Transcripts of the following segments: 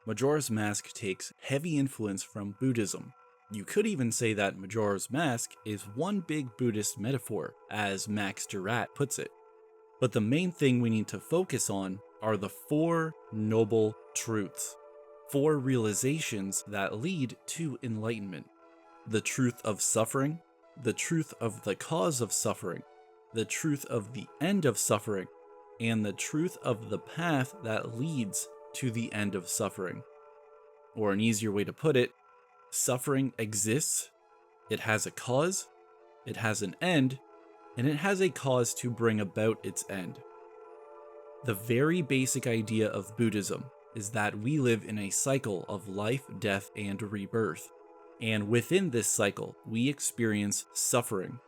Majora's Mask takes heavy influence from Buddhism. You could even say that Majora's Mask is one big Buddhist metaphor, as Max Durat puts it. But the main thing we need to focus on are the four noble truths. Four realizations that lead to enlightenment. The truth of suffering, the truth of the cause of suffering, the truth of the end of suffering, and the truth of the path that leads to the end of suffering. Or an easier way to put it, suffering exists, it has a cause, it has an end, and it has a cause to bring about its end. The very basic idea of Buddhism is that we live in a cycle of life, death, and rebirth. And within this cycle, we experience suffering.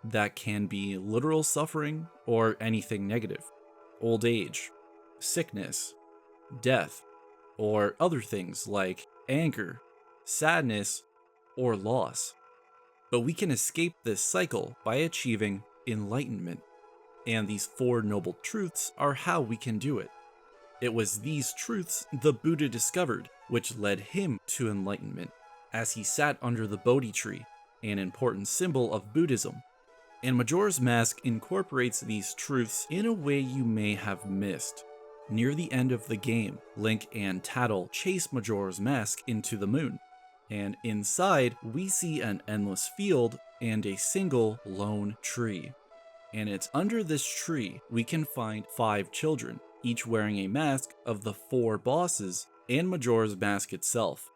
That can be literal suffering or anything negative. Old age, sickness, death, or other things like anger, sadness, or loss. But we can escape this cycle by achieving enlightenment. And these four noble truths are how we can do it. It was these truths the Buddha discovered, which led him to enlightenment, as he sat under the Bodhi tree, an important symbol of Buddhism. And Majora's Mask incorporates these truths in a way you may have missed. Near the end of the game, Link and Tattle chase Majora's Mask into the moon, and inside we see an endless field and a single lone tree. And it's under this tree we can find 5 children, each wearing a mask of the 4 bosses and Majora's Mask itself.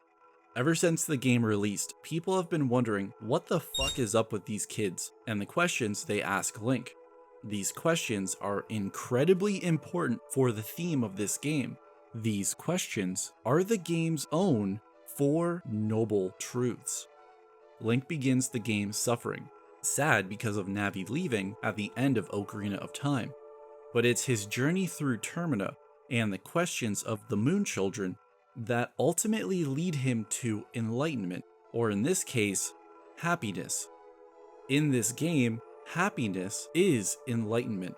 Ever since the game released, people have been wondering what the fuck is up with these kids and the questions they ask Link. These questions are incredibly important for the theme of this game. These questions are the game's own 4 noble truths. Link begins the game suffering, sad because of Navi leaving at the end of Ocarina of Time. But it's his journey through Termina and the questions of the Moon Children that ultimately lead him to enlightenment, or in this case, happiness. In this game, happiness is enlightenment.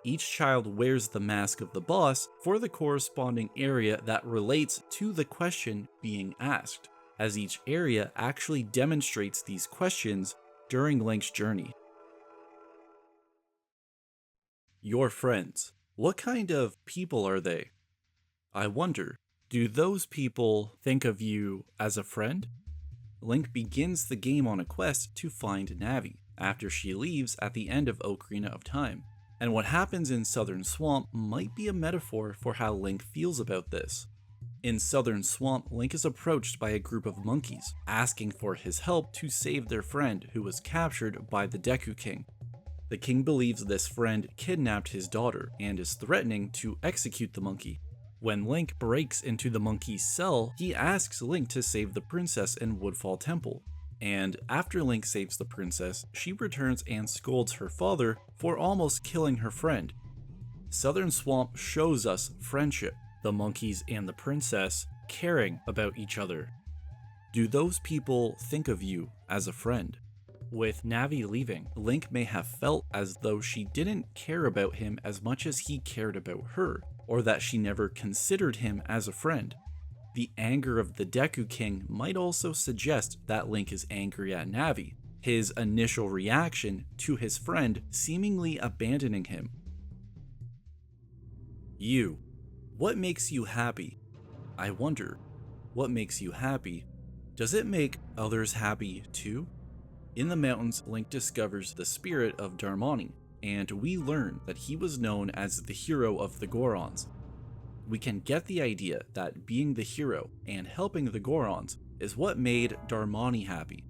Each child wears the mask of the boss for the corresponding area that relates to the question being asked, as each area actually demonstrates these questions during Link's journey. Your friends. What kind of people are they? I wonder, do those people think of you as a friend? Link begins the game on a quest to find Navi, after she leaves at the end of Ocarina of Time. And what happens in Southern Swamp might be a metaphor for how Link feels about this. In Southern Swamp, Link is approached by a group of monkeys, asking for his help to save their friend who was captured by the Deku King. The king believes this friend kidnapped his daughter and is threatening to execute the monkey. When Link breaks into the monkey's cell, he asks Link to save the princess in Woodfall Temple. And after Link saves the princess, she returns and scolds her father for almost killing her friend. Southern Swamp shows us friendship, the monkeys and the princess caring about each other. Do those people think of you as a friend? With Navi leaving, Link may have felt as though she didn't care about him as much as he cared about her, or that she never considered him as a friend. The anger of the Deku King might also suggest that Link is angry at Navi, his initial reaction to his friend seemingly abandoning him. You. What makes you happy? I wonder, what makes you happy? Does it make others happy too? In the mountains, Link discovers the spirit of Darmani, and we learn that he was known as the hero of the Gorons. We can get the idea that being the hero and helping the Gorons is what made Darmani happy.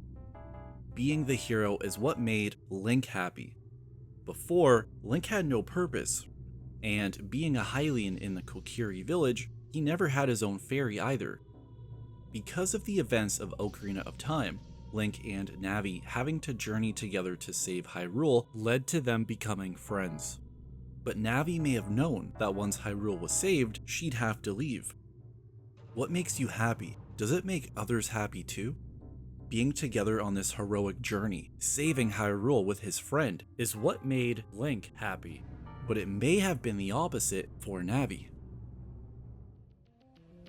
Being the hero is what made Link happy. Before, Link had no purpose, and being a Hylian in the Kokiri village, he never had his own fairy either. Because of the events of Ocarina of Time, Link and Navi having to journey together to save Hyrule led to them becoming friends. But Navi may have known that once Hyrule was saved, she'd have to leave. What makes you happy? Does it make others happy too? Being together on this heroic journey, saving Hyrule with his friend, is what made Link happy. but it may have been the opposite for Navi.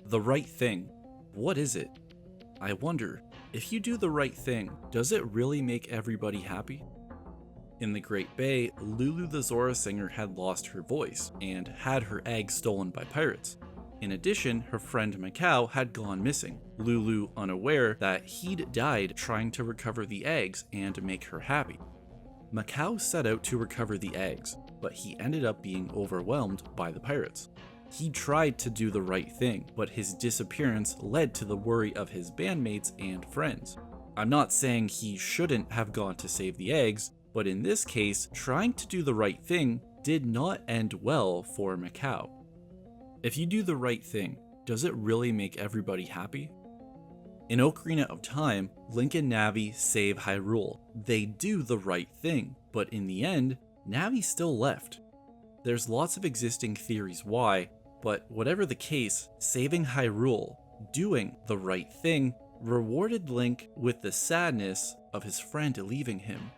The right thing. What is it? I wonder, if you do the right thing, does it really make everybody happy? In the Great Bay, Lulu the Zora singer had lost her voice and had her eggs stolen by pirates. In addition, her friend Macau had gone missing, Lulu unaware that he'd died trying to recover the eggs and make her happy. Macau set out to recover the eggs, but he ended up being overwhelmed by the pirates. He tried to do the right thing, but his disappearance led to the worry of his bandmates and friends. I'm not saying he shouldn't have gone to save the eggs, but in this case, trying to do the right thing did not end well for Macau. If you do the right thing, does it really make everybody happy? In Ocarina of Time, Link and Navi save Hyrule. They do the right thing, but in the end, Navi still left. There's lots of existing theories why, but whatever the case, saving Hyrule, doing the right thing, rewarded Link with the sadness of his friend leaving him.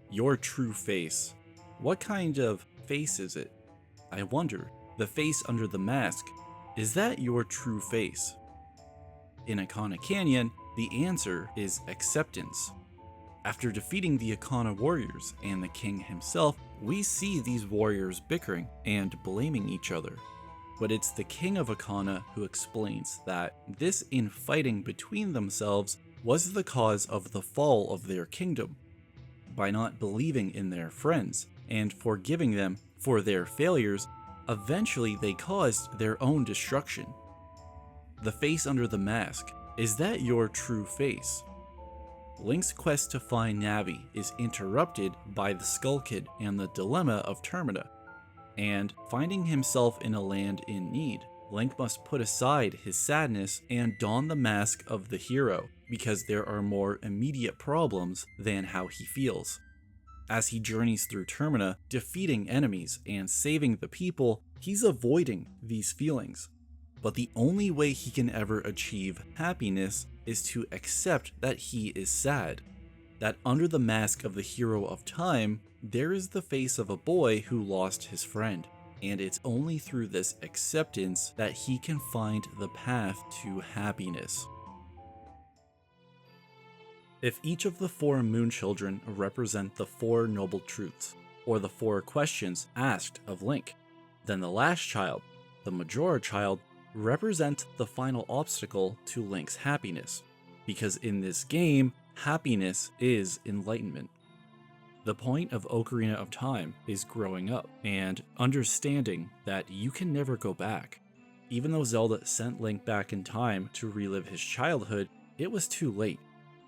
Your true face. What kind of face is it? I wonder, the face under the mask, is that your true face? In Akana Canyon, the answer is acceptance. After defeating the Akana warriors and the king himself, we see these warriors bickering and blaming each other. But it's the king of Akana who explains that this infighting between themselves was the cause of the fall of their kingdom. By not believing in their friends and forgiving them for their failures, eventually they caused their own destruction. The face under the mask, is that your true face? Link's quest to find Navi is interrupted by the Skull Kid and the dilemma of Termina, and finding himself in a land in need, Link must put aside his sadness and don the mask of the hero, because there are more immediate problems than how he feels. As he journeys through Termina, defeating enemies and saving the people, he's avoiding these feelings. But the only way he can ever achieve happiness is to accept that he is sad. That under the mask of the hero of time, there is the face of a boy who lost his friend. And it's only through this acceptance that he can find the path to happiness. If each of the 4 moon children represent the 4 noble truths, or the 4 questions asked of Link, then the last child, the Majora child, represents the final obstacle to Link's happiness, because in this game, happiness is enlightenment. The point of Ocarina of Time is growing up and understanding that you can never go back. Even though Zelda sent Link back in time to relive his childhood, it was too late.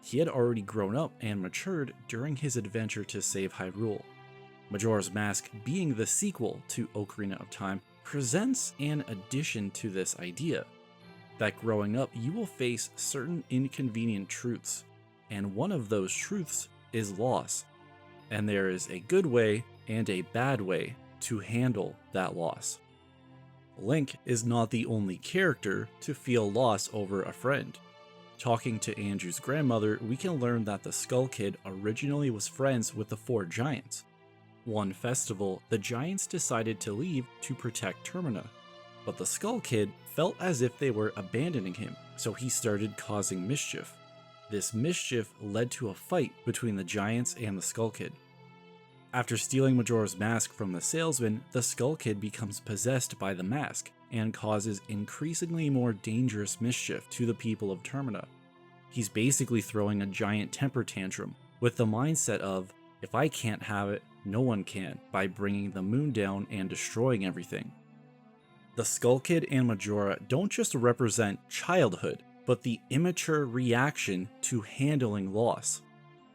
He had already grown up and matured during his adventure to save Hyrule. Majora's Mask, being the sequel to Ocarina of Time, presents an addition to this idea, that growing up you will face certain inconvenient truths, and one of those truths is loss, and there is a good way and a bad way to handle that loss. Link is not the only character to feel loss over a friend. Talking to Andrew's grandmother, we can learn that the Skull Kid originally was friends with the 4 giants. One festival, the giants decided to leave to protect Termina, but the Skull Kid felt as if they were abandoning him, so he started causing mischief. This mischief led to a fight between the giants and the Skull Kid. After stealing Majora's Mask from the salesman, the Skull Kid becomes possessed by the mask and causes increasingly more dangerous mischief to the people of Termina. He's basically throwing a giant temper tantrum with the mindset of, if I can't have it, no one can, by bringing the moon down and destroying everything. The Skull Kid and Majora don't just represent childhood, but the immature reaction to handling loss.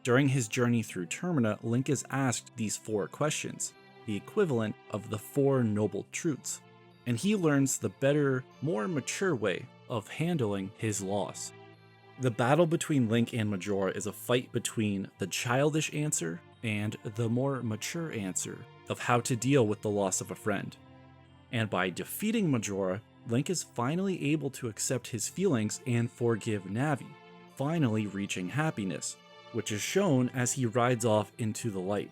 During his journey through Termina, Link is asked these 4 questions, the equivalent of the 4 noble truths, and he learns the better, more mature way of handling his loss. The battle between Link and Majora is a fight between the childish answer and the more mature answer of how to deal with the loss of a friend. And by defeating Majora, Link is finally able to accept his feelings and forgive Navi, finally reaching happiness, which is shown as he rides off into the light.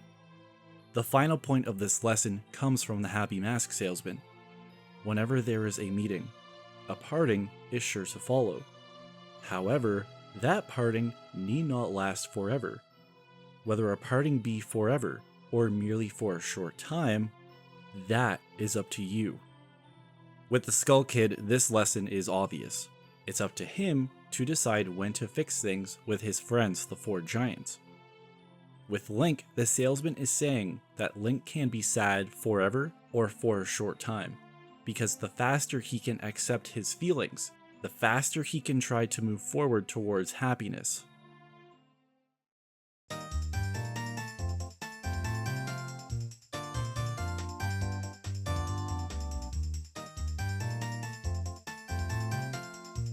The final point of this lesson comes from the Happy Mask salesman. Whenever there is a meeting, a parting is sure to follow. However, that parting need not last forever. Whether a parting be forever or merely for a short time, that is up to you. With the Skull Kid, this lesson is obvious. It's up to him to decide when to fix things with his friends, the four giants. With Link, the salesman is saying that Link can be sad forever or for a short time, because the faster he can accept his feelings, the faster he can try to move forward towards happiness.